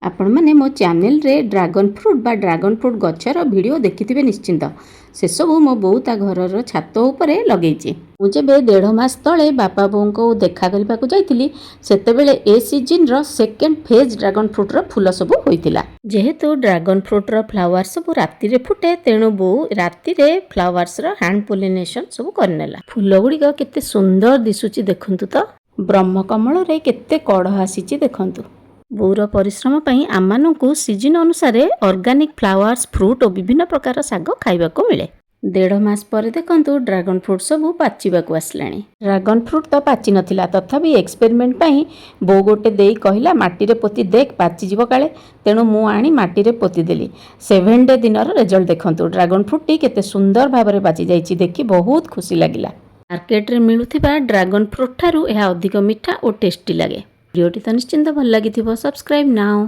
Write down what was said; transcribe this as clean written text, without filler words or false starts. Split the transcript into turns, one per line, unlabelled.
आपण मैंने मो चैनल रे ड्रैगन फ्रूट बा ड्रैगन फ्रूट गछर वीडियो देखिथिबे निश्चिंत। से सब मो बोऊ ता घरर छात उपरे लगेइछि। मु जेबे 1.5 मास तळे बापा बोऊ को देखा करबा को जाइथिली सेतेबेले ए सीजन रो सेकंड फेज ड्रैगन फ्रूट रो फूल सब होइतिला। जेहेतु ड्रैगन फ्रूट रो फ्लावर सब राति रे फुटे तेणु बोऊ राति रे फ्लावर्स रो हैंड पोलिनेशन सब करनेला। फूल गुडी केते सुंदर दिसुची देखंतु तो। ब्रह्मकमल रे केते कढ़ आसीची देखंतु। बोऊर परिश्रम पई आमानंकु सीजन अनुसार ऑर्गेनिक फ्लावर्स फ्रूट और विभिन्न प्रकार साग खाइबा को मिले। 1.5 मास पर देखंतु ड्रैगन फ्रूट सब पाचिबा को आसलाणी। ड्रैगन फ्रूट तो पाचि नथिला तथापि एक्सपेरिमेंट पई बो गोटे देई कहिला माटी रे पोती देख पाचि जीव काले तेणु मु आनी माटी रे पोती देली। 7 डे दिनर रिजल्ट देखंतु। ड्रैगन फ्रूट टी केते सुंदर भाबरे पाचि जाईची देखि बहुत खुशी लागिला। मार्केट रे मिलुथिबा ड्रैगन फ्रूट ठारू यह अधिक मीठा और टेस्टी लागे। वीडियोटी तो निश्चिंत भल लगी। Subscribe now.